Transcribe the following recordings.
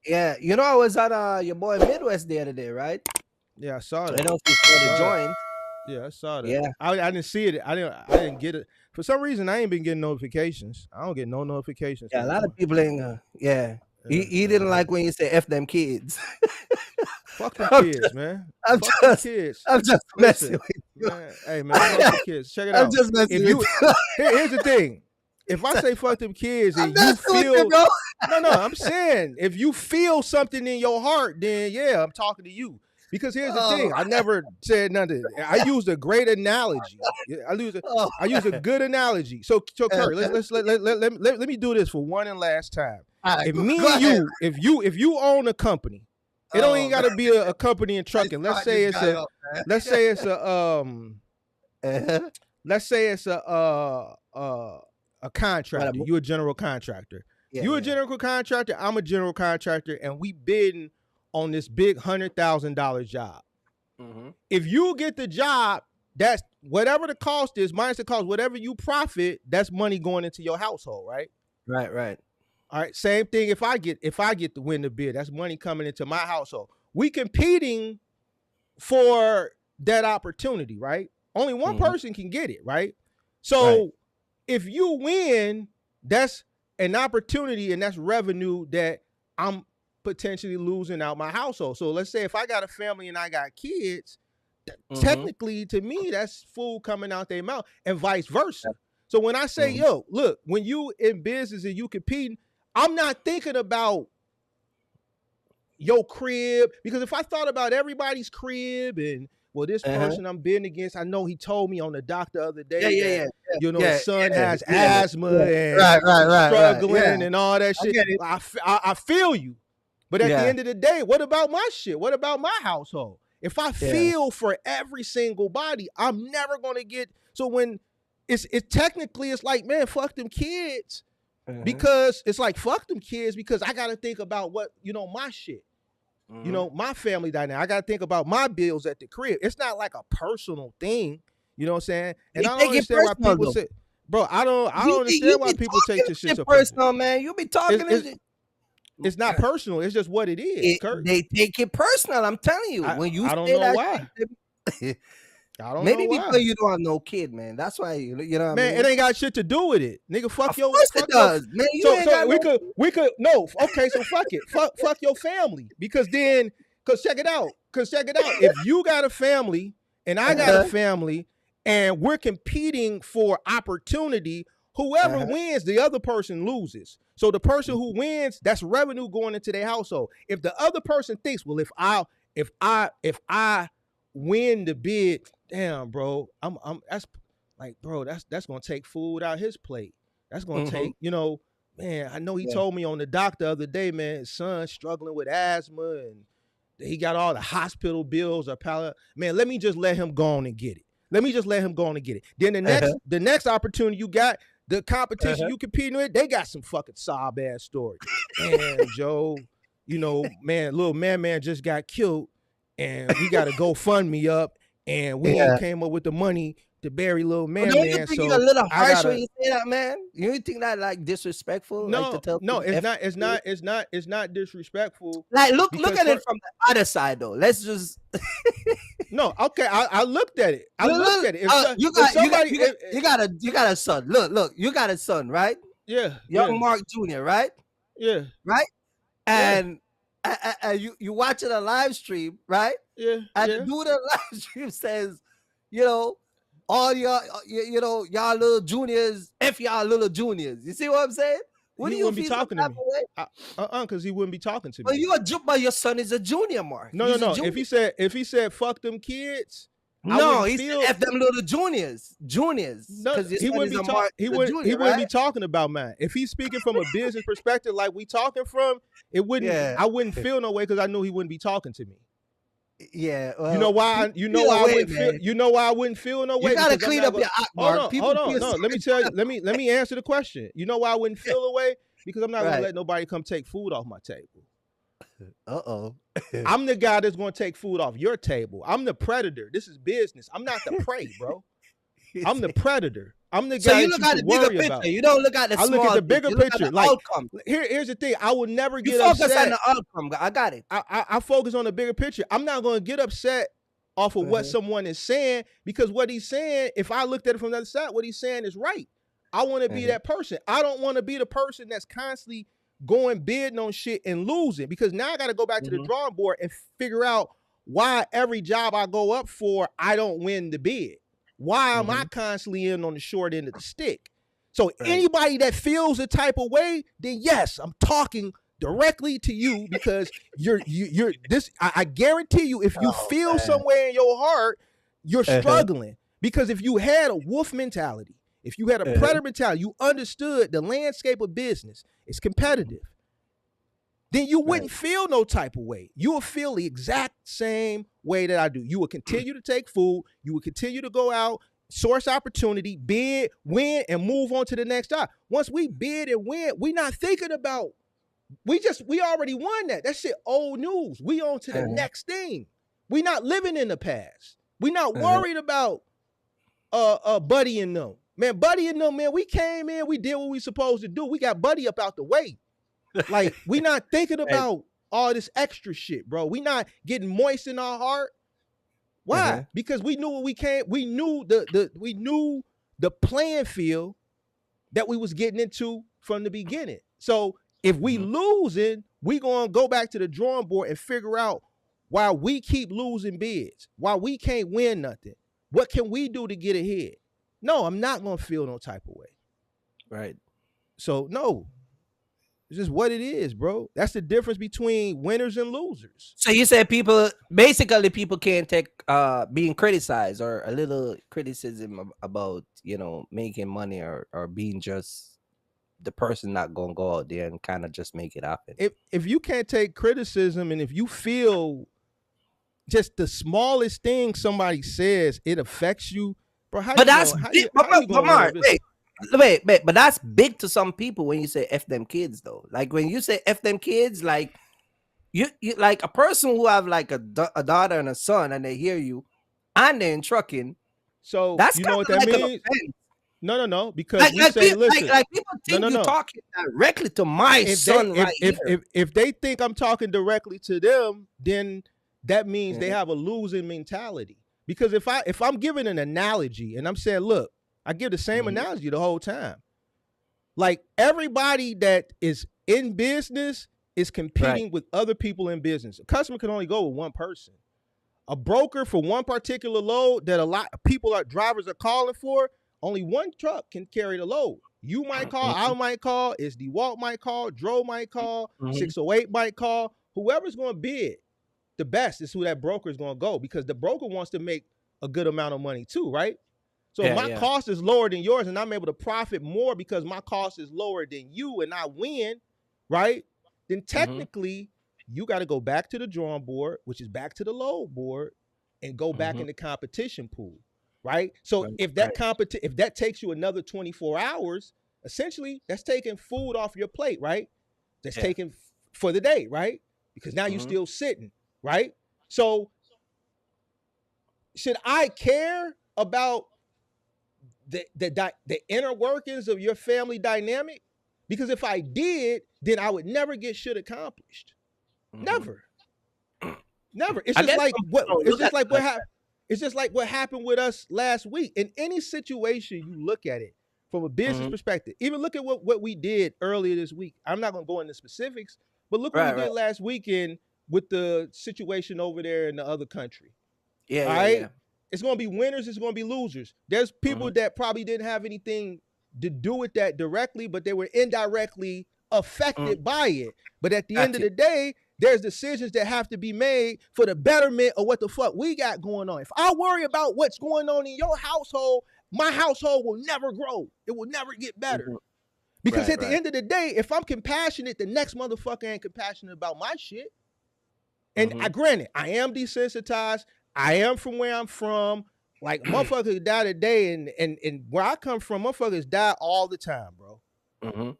Yeah, I was at your boy Midwest the other day, right? Yeah, I saw I that. don't know if you I saw the saw that. joint. Yeah, I saw that. Yeah, I didn't see it. I didn't get it. For some reason, I ain't been getting notifications. I don't get no notifications yeah. no A lot of more. people ain't. Yeah, he Yeah, he man. didn't like when you say "f them kids." Fuck them I'm kids, just, man. I'm Fuck them just, kids. I'm just messing Listen, with you. man. Hey, man. Fuck them kids. Check it I'm out. just If messing with you you. here's the thing. If I say fuck them kids I'm and you messing with you, feel bro. no, I'm saying if you feel something in your heart, then yeah, I'm talking to you. Because here's the Oh, thing, I never said nothing. I used a great analogy. Yeah, oh. I use a good analogy. So Kurt, let me do this for one and last time. All right, If go me and ahead. you, if you own a company, it don't even Oh, got man. to be a company in I trucking. start this guy up, man. Let's say it's a Uh-huh. let's say it's a What contractor. You a general contractor. yeah, You a yeah. general contractor. I'm a general contractor, and we bidding on this big $100,000 job. Mm-hmm. If you get the job, that's whatever the cost is minus the cost. Whatever you profit, that's money going into your household, right? Right, right. All right. Same thing. If I get to win the bid, that's money coming into my household. We competing for that opportunity, right? Only one Mm-hmm. person can get it, right? Right. So if you win, that's an opportunity and that's revenue that I'm potentially losing out my household. So let's say if I got a family and I got kids, Mm-hmm. technically to me that's food coming out their mouth and vice versa. So when I say, Mm-hmm. yo, look, when you in business and you competing, I'm not thinking about your crib, because if I thought about everybody's crib and well, this Uh-huh. person I'm bidding against, I know he told me on the dock the other Yeah, day yeah, that yeah, his yeah, son yeah, has yeah, asthma yeah. and Right, right, he's right, right. Yeah, struggling and all that I shit. get it. I feel you, but at the Yeah, end of the day, what about my shit? What about my household? If I yeah. feel for every single body, I'm never gonna get. So when it's technically it's like, man, fuck them kids, Uh-huh. because it's like fuck them kids because I got to think about what my shit. Mm-hmm. My family dynamic. I got to think about my bills at the crib. It's not like a personal thing. You know what I'm saying? And You I don't take it understand why personal people though. say, bro, I don't You understand why be people take talking this shit shit so personal. personal, man. You be It's talking it's this. it's not personal. It's just what it is, Kirk. They take it personal. I'm telling you. I When you I don't say know that why. shit, I don't know maybe because why. you don't have no kid, man. That's why you know what I Man, it mean. ain't got shit to do with it. Nigga, Of course it does, man. You ain't so got we no. could no, okay, so fuck it. Fuck your family. Because check it out. If you got a family and I got a Uh-huh, family and we're competing for opportunity, whoever uh-huh. wins, the other person loses. So the person who wins, that's revenue going into their household. If the other person thinks, well, if I win the bid, damn, bro, I'm that's like, bro, that's gonna take food out his plate. That's gonna Mm-hmm. take, man. I know he Yeah. told me on the dock the other day, man, his son's struggling with asthma and he got all the hospital bills or pallet. Man, let me just let him go on and get it. Then Uh-huh, the next opportunity you got, the competition uh-huh. you competing with, they got some fucking sob ass story. Man, Joe, man, little man just got killed, and we got to go fund me up, and we ain't Yeah. came up with the money to bury little But don't you man. think you're a So little I harsh when gotta you say that, man? You don't think that like disrespectful, like to tell no, people F? it's not disrespectful Like look because at it from the other side though. Let's just no, okay, I looked at it. look, If somebody, you got a son. Look, you got a son, right? yeah, Young Mark Jr., right? yeah, Right? yeah, And you watching a live stream, right? yeah, And the yeah. dude in the live stream says, you know, all y'all little juniors, F y'all little juniors. You see what I'm saying? What He do you wouldn't be feel some talking to type me. of way? Because he wouldn't be talking to But me. but your son is a junior, Mark. No, He's a no. junior. If he said fuck them kids, I No, wouldn't he said feel F them little juniors. no. Because your He son wouldn't is be a Mark, he a wouldn't junior, be right? talking about mine. If he's speaking from a business perspective, like we talking from, it wouldn't. Yeah. I wouldn't feel no way because I knew he wouldn't be talking to me. Yeah. You know Well, why? people feel a I way, wouldn't feel. man. You know why I wouldn't feel no You way gotta because I'm clean not up going. your act, Hold Mark. on, People hold on. feel No, let me sorry. tell you. Let me answer the question. You know why I wouldn't feel away? Because I'm not going to Right. let nobody come take food off my table. Uh-oh. I'm the guy that's going to take food off your table. I'm the predator. This is business. I'm not the prey, bro. I'm the predator. I'm the So guy you that look you at the should bigger worry picture. about. You don't look at the I small look at the picture. bigger You look at picture. the Like outcome. here's the thing. I will never You get focus upset. on the outcome. I got it. I focus on the bigger picture. I'm not going to get upset off of what someone is saying, because what he's saying, if I looked at it from the other side, what he's saying is right. I want to be that person. I don't want to be the person that's constantly going bidding on shit and losing, because now I got to go back to the drawing board and figure out why every job I go up for, I don't win the bid. Why am I constantly in on the short end of the stick? So anybody that feels the type of way, then yes, I'm talking directly to you, because you're this. I guarantee you, if you feel somewhere in your heart, you're struggling. Because if you had a wolf mentality, if you had a predator mentality, you understood the landscape of business, it's competitive, then you wouldn't feel no type of way. You will feel the exact same way that I do. You will continue to take food. You will continue to go out, source opportunity, bid, win, and move on to the next job. Once we bid and win, we're not thinking about, we already won that. That shit old news. We on to the next thing. We not living in the past. We not worried about Buddy and them. Man, Buddy and them, man, we came in, we did what we supposed to do. We got Buddy up out the way. Like, we not thinking about all this extra shit, bro. We not getting moist in our heart. Why? Because we knew what we came, we knew the playing field that we was getting into from the beginning. So if we losing, we gonna go back to the drawing board and figure out why we keep losing bids, why we can't win nothing. What can we do to get ahead? No, I'm not gonna feel no type of way. Right. So no, it's just what it is, bro. That's the difference between winners and losers. So you said people can't take being criticized or a little criticism about, making money or being just the person not gonna go out there and kind of just make it happen. If you can't take criticism, and if you feel just the smallest thing somebody says, it affects you, bro. But that's big. Wait, but that's big to some people when you say F them kids, though. Like when you say F them kids, like you like a person who have like a daughter and a son, and they hear you and they're in trucking. So that's you know what that means? No, because listen, like people think you're talking directly to my son here. If they think I'm talking directly to them, then that means they have a losing mentality. Because if I'm giving an analogy and I'm saying, look, I give the same analogy the whole time. Like, everybody that is in business is competing with other people in business. A customer can only go with one person. A broker for one particular load that a lot of people, drivers are calling for, only one truck can carry the load. You might call, I might call, is DeWalt might call, Dro might call, 608 might call. Whoever's going to bid the best is who that broker is going to go, because the broker wants to make a good amount of money too, right? So if my cost is lower than yours and I'm able to profit more because my cost is lower than you and I win, right? Then technically you got to go back to the drawing board, which is back to the load board, and go back in the competition pool, right? So if that takes you another 24 hours, essentially that's taking food off your plate, right? That's taken for the day, right? Because now you're still sitting, right? So should I care about the inner workings of your family dynamic? Because if I did, then I would never get shit accomplished. Never. It's just like what happened with us last week. In any situation you look at it from a business perspective, even look at what we did earlier this week. I'm not going to go into specifics, but look what we did last weekend with the situation over there in the other country. Yeah. It's going to be winners. It's going to be losers. There's people that probably didn't have anything to do with that directly, but they were indirectly affected by it. But at the end of the day, there's decisions that have to be made for the betterment of what the fuck we got going on. If I worry about what's going on in your household, my household will never grow. It will never get better. Because at the end of the day, if I'm compassionate, the next motherfucker ain't compassionate about my shit. And granted, I am desensitized. I am from where I'm from. Like, motherfuckers die today, and where I come from, motherfuckers die all the time, bro.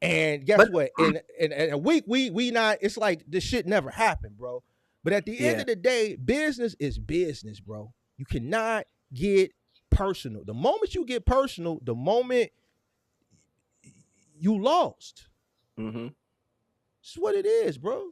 And guess what? In a week, we not. It's like this shit never happened, bro. But at the end of the day, business is business, bro. You cannot get personal. The moment you get personal, the moment you lost. Mm-hmm. It's what it is, bro.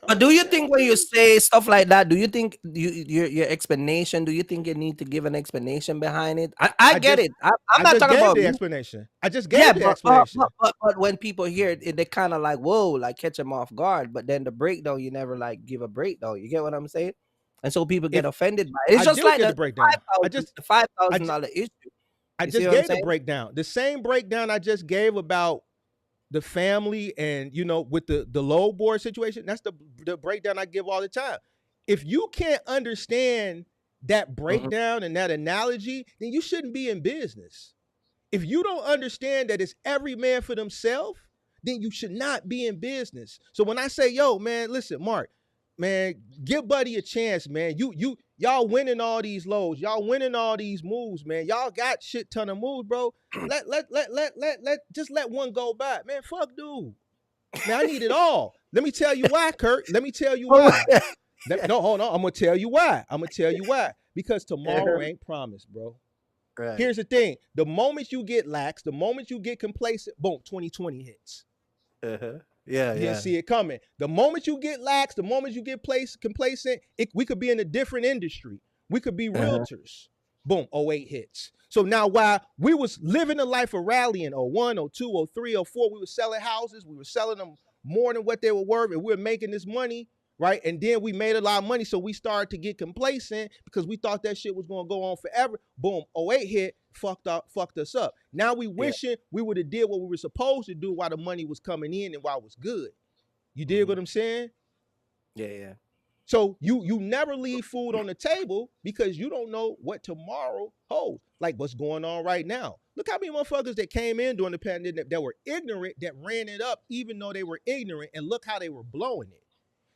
But do you think when you say stuff like that, do you think your explanation? Do you think you need to give an explanation behind it? I get it. I'm not talking gave about the explanation. I just yeah, gave the explanation. but when people hear it, they kind of like whoa, like catch them off guard. But then the breakdown, you never like give a breakdown. You get what I'm saying? And so people get offended by it. It's I just do like get the the breakdown. the $5,000 issue. I You see just what I'm gave the saying? breakdown. The same breakdown I just gave about the family and with the low board situation. That's the breakdown I give all the time. If you can't understand that breakdown and that analogy, then you shouldn't be in business. If you don't understand that it's every man for themselves, then you should not be in business. So when I say, yo, man, listen, Mark, man, give Buddy a chance, man. Y'all winning all these lows. Y'all winning all these moves, man. Y'all got shit ton of moves, bro. Just let one go by. Man, fuck dude. Man, I need it all. Let me tell you why, Kirk. Let me tell you why. No, hold on. I'm gonna tell you why. Because tomorrow ain't promised, bro. Right. Here's the thing. The moment you get lax, the moment you get complacent, boom, 2020 hits. Yeah, You didn't see it coming. The moment you get lax, the moment you get complacent, we could be in a different industry. We could be realtors. Boom, 08 hits. So now while we was living a life of rallying, 01, 02, 03, 04, we were selling houses. We were selling them more than what they were worth, and we were making this money, right? And then we made a lot of money, so we started to get complacent because we thought that shit was going to go on forever. Boom, 08 hit, fucked us up. Now we wishing we would have did what we were supposed to do while the money was coming in and while it was good. You dig what I'm saying? Yeah. So you never leave food on the table because you don't know what tomorrow holds. Like what's going on right now. Look how many motherfuckers that came in during the pandemic that were ignorant, that ran it up even though they were ignorant, and look how they were blowing it.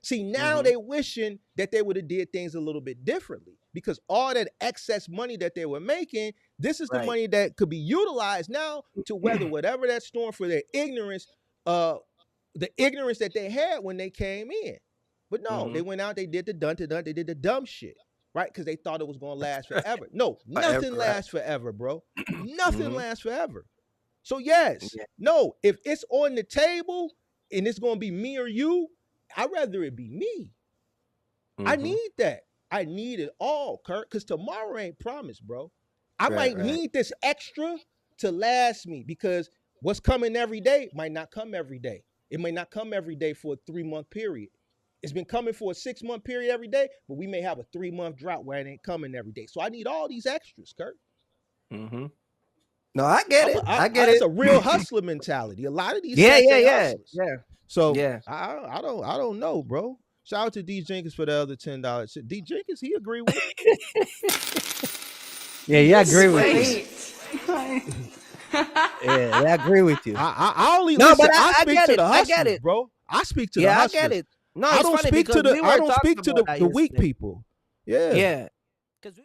See, now they wishing that they would have did things a little bit differently because all that excess money that they were making, this is the money that could be utilized now to weather whatever that storm for their ignorance, the ignorance that they had when they came in. But no, they went out, they did the they did the dumb shit, right? Because they thought it was going to last forever. No, nothing lasts forever, bro. Nothing lasts forever. So yes, no, if it's on the table and it's going to be me or you, I'd rather it be me. I need that. I need it all, Kirk, because tomorrow ain't promised, bro. I might need this extra to last me because what's coming every day might not come every day. It may not come every day for a 3-month period. It's been coming for a 6-month period every day, but we may have a 3-month drought where it ain't coming every day. So I need all these extras, Kirk. No, I get it. I get it. It's a real hustler mentality. A lot of these yeah. So I don't know, bro. Shout out to D Jenkins for the other $10. D Jenkins, he agree with it. Yeah, I agree with you. Yeah, I agree with you. I only listen, but I speak to the hustlers, bro. I speak to the hustlers. I get it. No, I don't speak to the weak people. Yeah. because